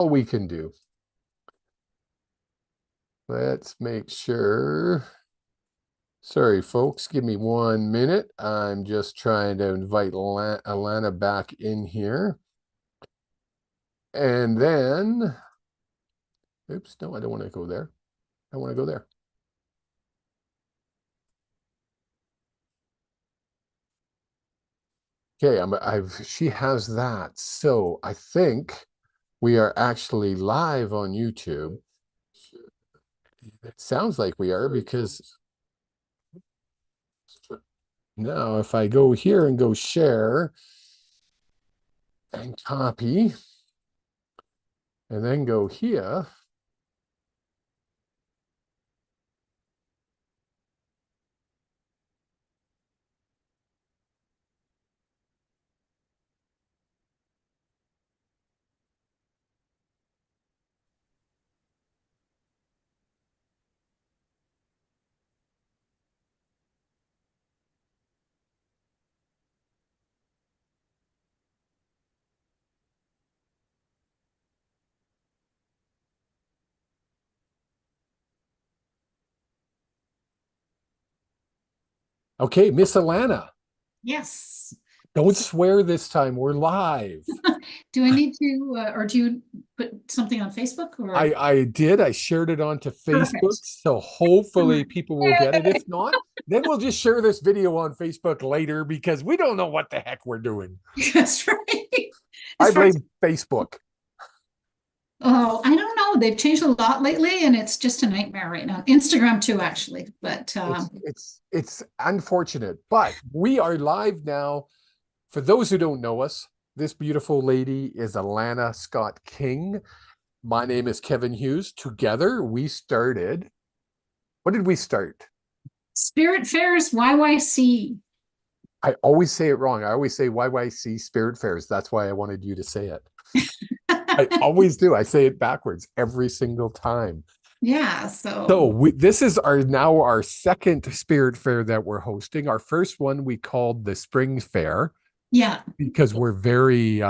all we can do. Let's make sure. Sorry, folks, give me 1 minute. I'm just trying to invite Alana back in here. And then, oops, no, I don't want to go there. I want to go there. Okay, she has that. So I think we are actually live on YouTube. It sounds like we are because now if I go here and go share and copy and then go here. Okay, Miss Alana, Yes. don't swear this time. We're live. Do I need to, or do you put something on Facebook or? I did. I shared it onto Facebook, Perfect. so hopefully people will get it. If not, then we'll just share this video on Facebook later because we don't know what the heck we're doing. That's right. I As far as, blame Facebook. oh, I don't know. They've changed a lot lately and it's just a nightmare right now. Instagram too, actually. But It's unfortunate, but we are live now. For those who don't know us, this beautiful lady is Alana Scott King. My name is Kevin Hughes. Together, we started. What did we start? Spirit Fairs YYC. I always say it wrong. I always say YYC Spirit Fairs. That's why I wanted you to say it. I always do. I say it backwards every single time. Yeah, So so this is our second Spirit Fair that we're hosting. Our first one we called the Spring Fair yeah, because we're very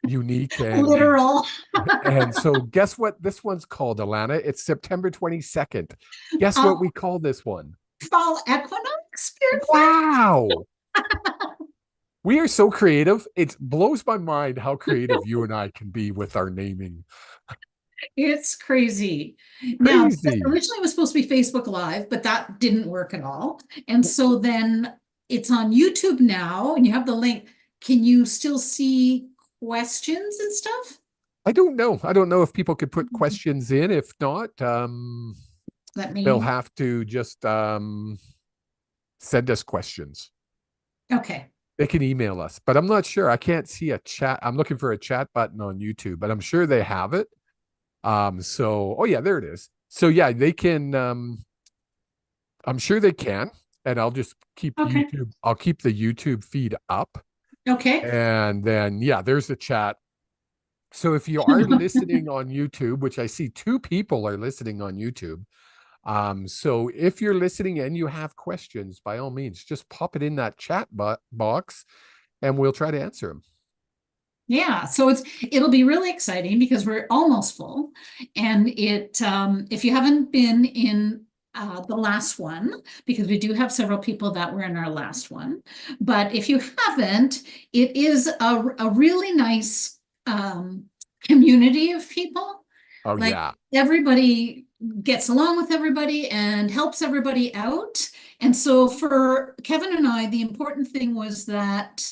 unique literal. and so guess what this one's called, Alana? It's September 22nd. Guess what Oh, we call this one? fall equinox Spirit Wow. We are so creative. It blows my mind how Fair. creative you and I can be with our naming. It's crazy. Now, Crazy. originally it was supposed to be Facebook Live, but that didn't work at all. And so then it's on YouTube now, and you have the link. Can you still see questions and stuff? I don't know. I don't know if people could put questions in. If not, Let they'll me, have to just send us questions. okay. They can email us, but I'm not sure. I can't see a chat. I'm looking for a chat button on YouTube, but I'm sure they have it. So oh yeah, there it is. So yeah, they can I'm sure they can, and I'll just keep Okay. I'll keep the YouTube feed up. Okay. And then yeah, there's the chat. So if you are listening on YouTube, which I see two people are listening on YouTube, so if you're listening and you have questions, by all means, just pop it in that chat box and we'll try to answer them. Yeah, so it'll be really exciting because we're almost full. And if you haven't been in the last one, because we do have several people that were in our last one, but if you haven't, it is a really nice community of people. Oh Like yeah. everybody gets along with everybody and helps everybody out. And so for Kevin and I, the important thing was that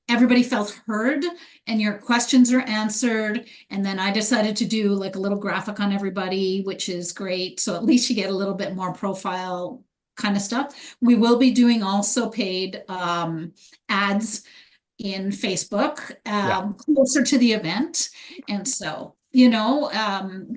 everybody felt heard and your questions are answered. And then I decided to do like a little graphic on everybody, which is great. So at least you get a little bit more profile kind of stuff. We will be doing also paid ads in Facebook Yeah. closer to the event. And so,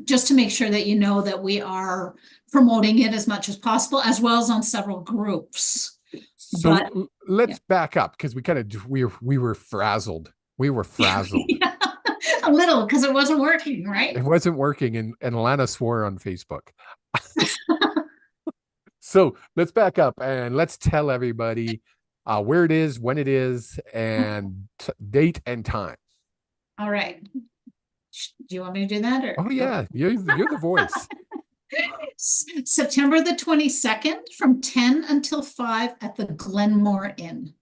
just to make sure that you know that we are promoting it as much as possible, as well as on several groups. But So yeah, let's back up because we were frazzled. We were frazzled. yeah, a little because it wasn't working, It right? wasn't working, and Alana swore on Facebook. So let's back up and let's tell everybody where it is, when it is, and date and time. All right. Do you want me to do that or? Oh Oh. yeah, you're the voice. September the 22nd from 10 until 5 at the Glenmore Inn.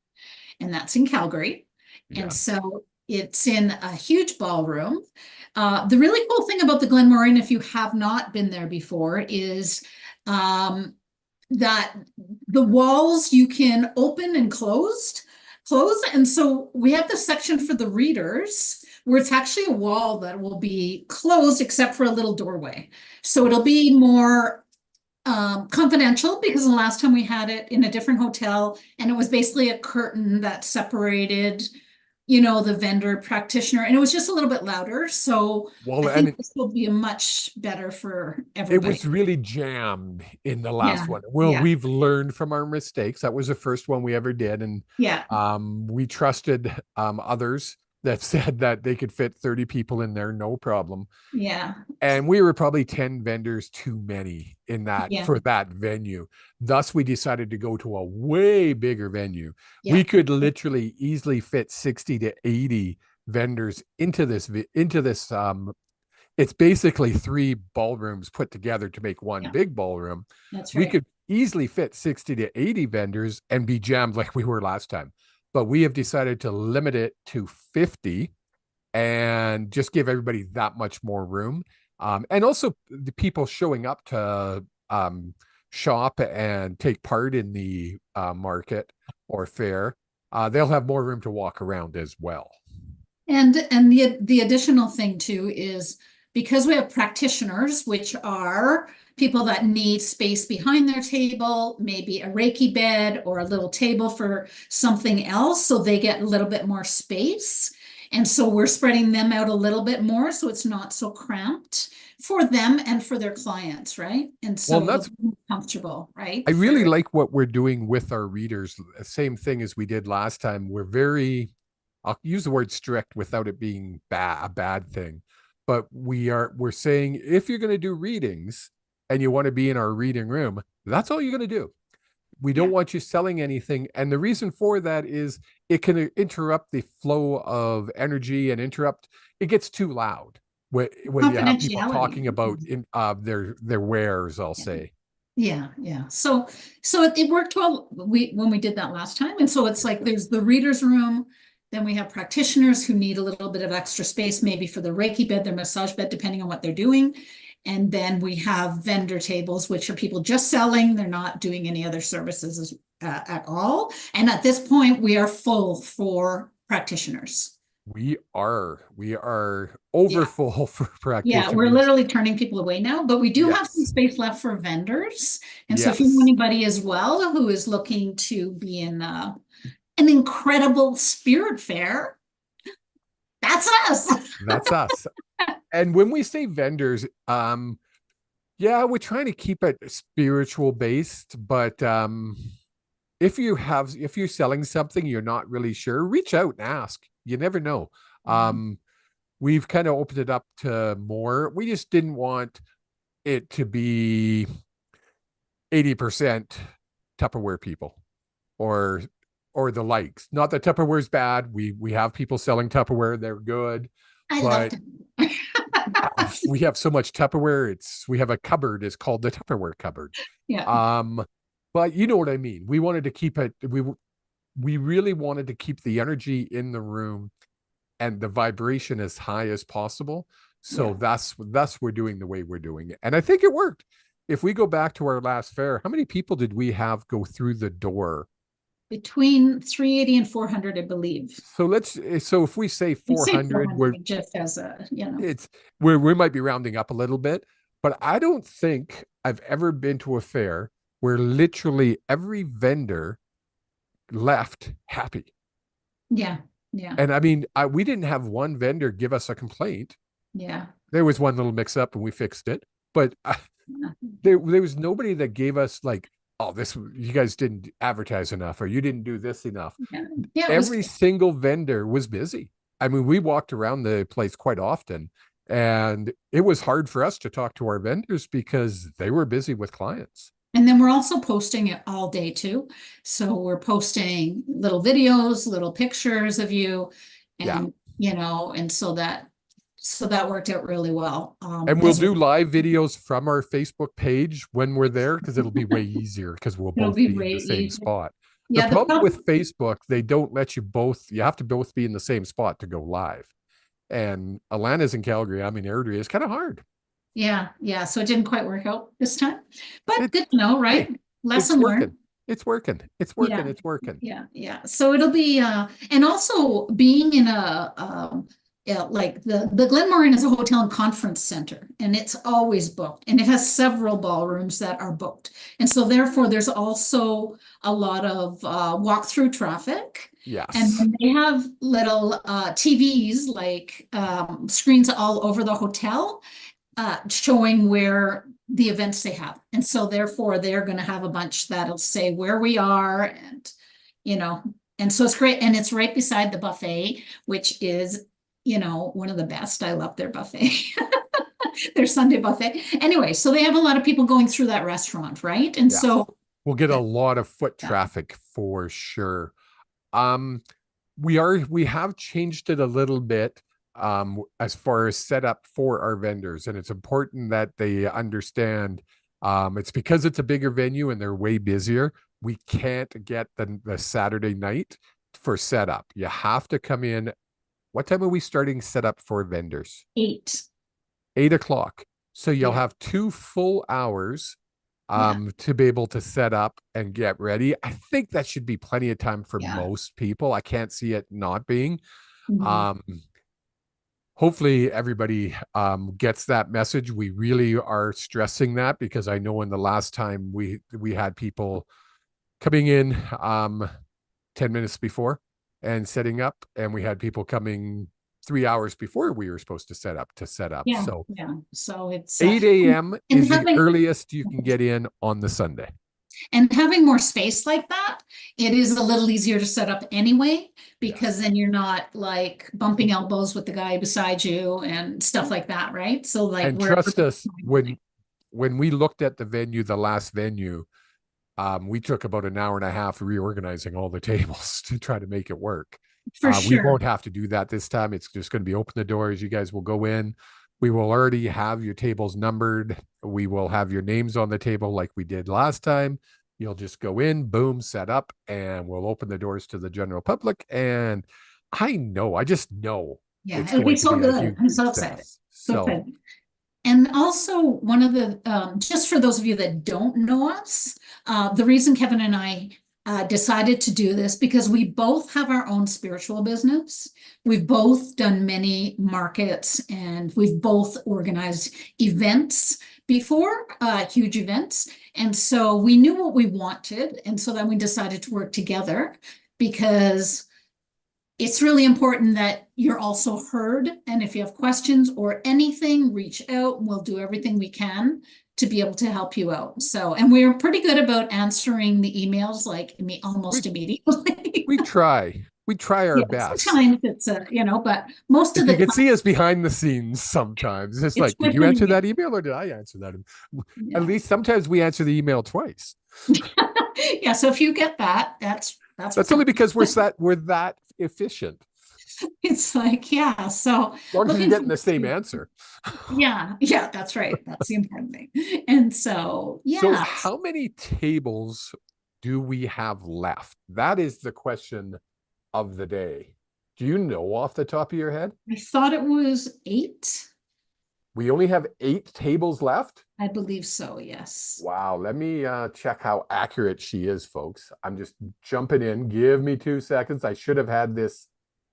And that's in Calgary. And Yes. so it's in a huge ballroom. The really cool thing about the Glenmore Inn, if you have not been there before, is that the walls you can open and close. And so we have the section for the readers where it's actually a wall that will be closed except for a little doorway. So it'll be more confidential because the last time we had it in a different hotel and it was basically a curtain that separated, the vendor practitioner, and it was just a little bit louder. So I Well, think and this will be a much better for it everybody. was really jammed in the last Yeah, one. Well, yeah, we've learned from our mistakes. That was the first one we ever did, and yeah, we trusted others that said that they could fit 30 people in there, no problem. yeah, And we were probably 10 vendors too many in that yeah, for that venue. Thus, we decided to go to a way bigger venue. yeah, We could literally easily fit 60 to 80 vendors into this. It's basically three ballrooms put together to make one yeah. big ballroom. That's We right. could easily fit 60 to 80 vendors and be jammed like we were last time. But we have decided to limit it to 50 and just give everybody that much more room. And also the people showing up to shop and take part in the market or fair, they'll have more room to walk around as well. And the additional thing too is because we have practitioners, which are people that need space behind their table, maybe a Reiki bed or a little table for something else, so they get a little bit more space. And so we're spreading them out a little bit more so it's not so cramped for them and for their clients, right? And Well, so they'll that's be comfortable, I right? really For like what we're doing with our readers. Same thing as we did last time. We're very, I'll use the word strict without it being a bad thing. But we're saying if you're going to do readings and you want to be in our reading room, that's all you're going to do. We don't yeah, want you selling anything. And the reason for that is it can interrupt the flow of energy and it gets too loud when you have people confidentiality. talking about their wares, I'll say. Yeah, yeah. So it worked well when we did that last time. And so it's like there's the reader's room, then we have practitioners who need a little bit of extra space, maybe for the Reiki bed, their massage bed, depending on what they're doing. And then we have vendor tables, which are people just selling. They're not doing any other services at all. And at this point, we are full for practitioners. We are over Yeah. full for Yeah, we're practitioners. literally turning people away now, but we do have some Yes. space left for vendors. And so if you know Yes. anybody as well who is looking to be in an incredible spirit fair, that's us. That's us. And when we say vendors, yeah, we're trying to keep it spiritual based, but if you're selling something you're not really sure, reach out and ask. You never know. We've kind of opened it up to more. We just didn't want it to be 80% Tupperware people or the likes. Not that Tupperware's bad. We have people selling Tupperware, they're good, I love but to. we have so much Tupperware. We have a cupboard. It's called the Tupperware cupboard. Yeah. Um, but you know what I mean. We wanted to keep it. We really wanted to keep the energy in the room and the vibration as high as possible. So Yeah. that's we're doing the way we're doing it, and I think it worked. If we go back to our last fair, how many people did we have go through the door? Between 380 and 400, I believe. So if we say We say 400, 400 just as a. it's we might be rounding up a little bit, but I don't think I've ever been to a fair where literally every vendor left happy. Yeah. Yeah. And I mean, we didn't have one vendor give us a complaint. Yeah. There was one little mix up and we fixed it, but Yeah. there was nobody that gave us like, oh, this you guys didn't advertise enough or you didn't do this enough. Yeah. Yeah, it was Every single vendor was busy. I mean, we walked around the place quite often and it was hard for us to talk to our vendors because they were busy with clients. And then we're also posting it all day too. So we're posting little videos, little pictures of you Yeah. and, and So that worked out really well. And we'll As do live videos from our Facebook page when we're there, because it'll be way easier because we'll it'll both be be in way the same easier. spot. The Yeah, the problem problem. with Facebook, they don't let you both, you have to both be in the same spot to go live. And Alana's in Calgary, I'm in Airdrie. It's kind of hard. Yeah, yeah. So it didn't quite work out this time, but It, good to know, hey, right? it's Lesson learned. working. It's working. It's working. Yeah, It's working. yeah, yeah. So it'll be and also being in a yeah, like the Glenmoran is a hotel and conference center, and it's always booked, and it has several ballrooms that are booked, and so therefore there's also a lot of walk-through traffic, and Yes. then they have little TVs like screens all over the hotel showing where the events they have. And so therefore they're going to have a bunch that'll say where we are and, you know, and so it's great. And it's right beside the buffet, which is, one of the best. I love their buffet. Their Sunday buffet. Anyway, so they have a lot of people going through that restaurant, right? And Yeah. so, We'll get a lot of foot yeah, traffic for sure. Um, we have changed it a little bit as far as setup for our vendors, and it's important that they understand it's because it's a bigger venue and they're way busier. We can't get the Saturday night for setup. You have to come in. What time are we starting setup for vendors? 8. 8 o'clock. So you'll Yeah, have 2 full hours yeah, to be able to set up and get ready. I think that should be plenty of time for yeah. most people. I can't see it not being. Mhm. Um, hopefully everybody gets that message. We really are stressing that because I know in the last time we had people coming in 10 minutes before and setting up, and we had people coming 3 hours before we were supposed to set up. Yeah, So yeah. So it's 8 a.m. and is the earliest you can get in on the Sunday. having more space like that, it is a little easier to set up anyway, because Yes. then you're not like bumping elbows with the guy beside you and stuff like that, right? So like And where trust us, when we looked at the venue, the last venue, we took about an hour and a half reorganizing all the tables to try to make it work. for We sure. won't have to do that this time. It's just going to be open the doors. You guys will go in. We will already have your tables numbered. We will have your names on the table like we did last time. You'll just go in, boom, set up, and we'll open the doors to the general public. And I just know Yeah, it's it'll be going to so be a good. huge I'm so excited. success. So So, excited. And also, one of the, just for those of you that don't know us, the reason Kevin and I decided to do this because we both have our own spiritual business. We've both done many markets and we've both organized events before, huge events. And so we knew what we wanted. And so then we decided to work together because it's really important that you're also heard. And if you have questions or anything, reach out and we'll do everything we can to be able to help you out. So, and we're pretty good about answering the emails like we almost immediately. we try our Yeah, best. sometimes it's but most of If the you could time see us behind the scenes sometimes, it's it's like, did good you when answer you, that email or did I answer that? At yeah. least sometimes we answer the email twice. Yeah, so if you get that, that's what's That's only happening. because we're that efficient. It's like, yeah, so As long as you're looking getting forward the same to, answer. yeah, yeah, that's right. That's the important thing. And so, So, yeah, how many tables do we have left? That is the question of the day. Do you know off the top of your head? I thought it was 8. We only have 8 tables left. I believe so, yes. Wow, let me check how accurate she is, folks. I'm just jumping in. Give me 2 seconds. I should have had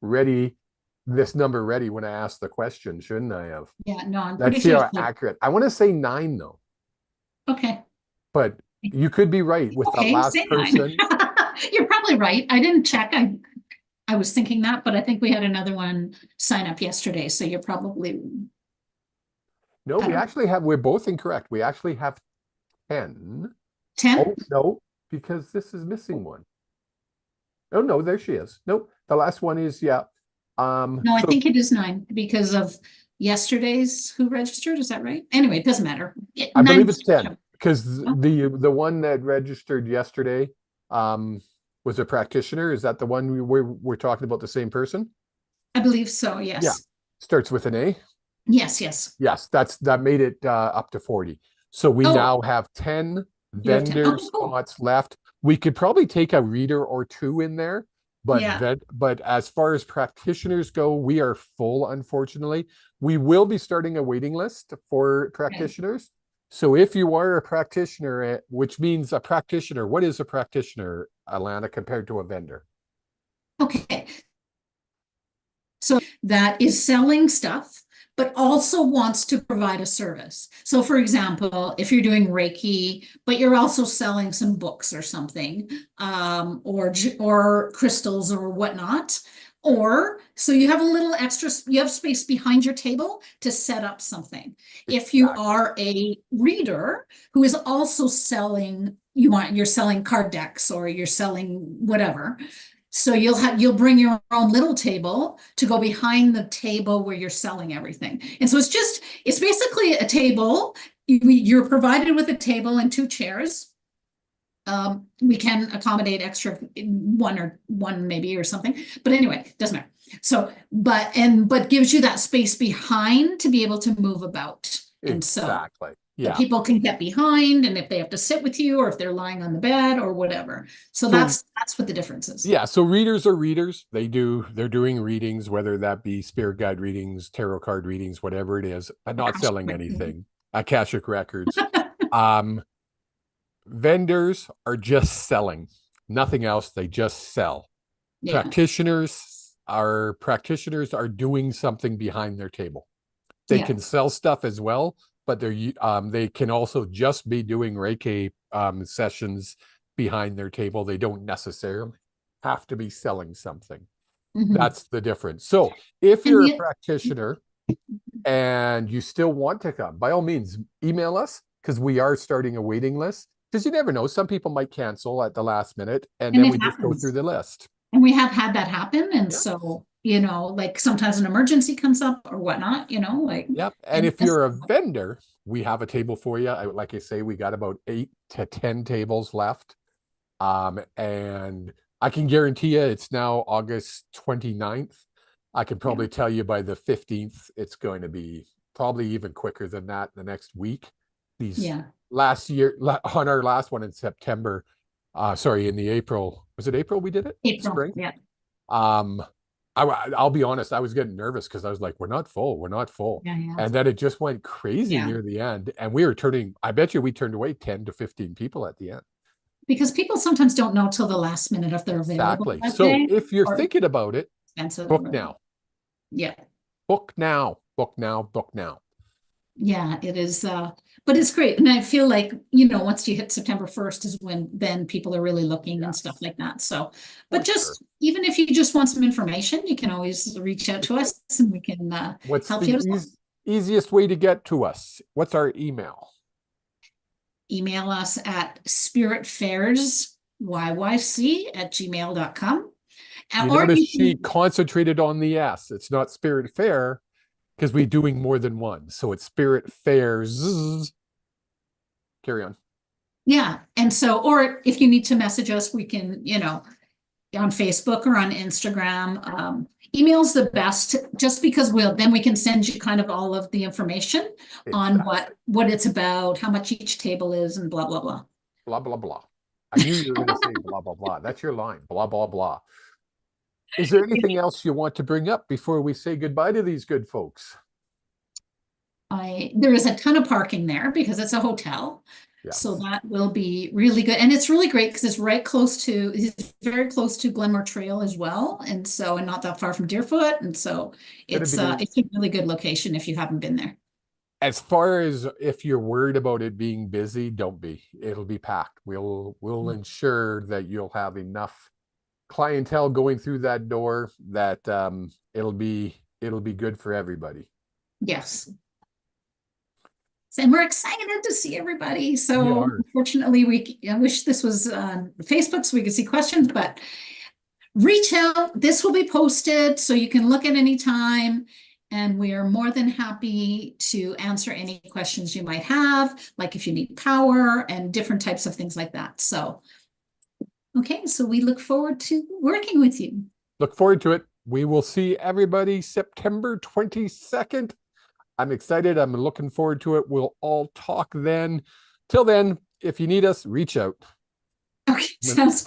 ready, this number ready when I asked the question, shouldn't I have? Yeah, no, I'm Let's pretty see sure it's how like, accurate. I want to say 9 though, okay. but you could be right with that Okay, last say 9. person. You're probably right. I didn't check. I was thinking that, but I think we had another one sign up yesterday, so you're probably, No, I don't know, we're both incorrect. We actually have 10. 10? Oh, no, because this is missing one. Oh, no, there she is. Nope. The last one is, yeah. No, I So think it is 9 because of yesterday's who registered. Is that right? Anyway, it doesn't matter. I 9. believe it's 10 because Oh, the one that registered yesterday was a practitioner. Is that the one we're talking about, the same person? I believe so, Yeah. yes. Starts with an A. Yes, yes. Yes, that made it up to 40. So we Oh, now have 10 you have 10. vendor Okay, cool. spots left. We could probably take a reader or two in there, Yeah. but as far as practitioners go, we are full, unfortunately. We will be starting a waiting list for Right. practitioners. So if you are a practitioner, which means a practitioner, what is a practitioner, Alana, compared to a vendor? Okay. So that is selling stuff, but also wants to provide a service. So, for example, if you're doing Reiki, but you're also selling some books or something, or crystals or whatnot, or so you have a little extra, you have space behind your table to set up something. If you Exactly. are a reader who is also selling, you're selling card decks or you're selling whatever, so you'll bring your own little table to go behind the table where you're selling everything. And so it's basically a table. You're provided with a table and two chairs. We can accommodate extra one maybe or something, but anyway, doesn't matter. So, but gives you that space behind to be able to move about. And so Exactly. the Yeah. people can get behind, and if they have to sit with you or if they're lying on the bed or whatever. So So that's what the difference is. yeah, so readers are readers. They're doing readings, whether that be spirit guide readings, tarot card readings, whatever it is, but not selling anything. Akashic records. Um, vendors are just selling, nothing else. They just sell. Yeah. Practitioners are doing something behind their table. They Yeah. can sell stuff as well, but they can also just be doing Reiki sessions behind their table. They don't necessarily have to be selling something. Mhm. That's the difference. So if And you're a the practitioner and you still want to come, by all means, email us because we are starting a waiting list. Because you never know, some people might cancel at the last minute, and and then it we just go through happens. the list. And we have had that happen. And Yeah. so, like sometimes an emergency comes up or whatnot, Yep. And and if you're a vendor, we have a table for you. Like I say, we got about 8 to 10 tables left. And I can guarantee you it's now August 29th. I can yeah, probably tell you by the 15th, it's going to be probably even quicker than that the next week. These yeah, last year, on our last one in September, sorry, in the April, was it April we did it? April. Spring? Yeah. Um, I'll be honest, I was getting nervous because I was like, we're not full, we're not full. Yeah. Yeah. And then it just went crazy Yeah. near the end. And we were turning, I bet you we turned away 10 to 15 people at the end. Because people sometimes don't know till the last minute if they're available Exactly. that So day if you're or thinking about it, expensive. book now, Yeah. book now, book now, book now. Yeah, it is. But it's great. And I feel like, once you hit September 1st is when then people are really looking and stuff Yes, like that. So, for but sure. just even if you just want some information, you can always reach out to us and we can What's help the you out as well. easiest way to get to us? What's our email? Email us at spiritfairsyyc@gmail.com. You Or notice you she can, concentrated on the S. It's not Spirit Fair because we're doing more than one. So it's Spirit Fairs. Carry on. yeah. And so, or if you need to message us, we can, on Facebook or on Instagram. Email's the best just because then we can send you kind of all of the information on Exactly. what it's about, how much each table is, and blah, blah, blah. Blah, blah, blah. I knew you were going to say blah, blah, blah. That's your line. Blah, blah, blah. Is there anything else you want to bring up before we say goodbye to these good folks? There is a ton of parking there because it's a hotel. So Yes. that will be really good. And it's really great because it's very close to Glenmore Trail as well. And not that far from Deerfoot. And so It'd be it's a really good location if you haven't been there. as far as if you're worried about it being busy, don't be. It'll be packed. We'll ensure that you'll have enough clientele going through that door that it'll be good for everybody. Yes. And we're excited to see everybody. We So are. unfortunately, I wish this was on Facebook so we could see questions, but reach out. This will be posted so you can look at any time. And we are more than happy to answer any questions you might have, like if you need power and different types of things like that. So, okay, so we look forward to working with you. Look forward to it. We will see everybody September 22nd. I'm excited. I'm looking forward to it. We'll all talk then. Till then, if you need us, reach out. Okay, sounds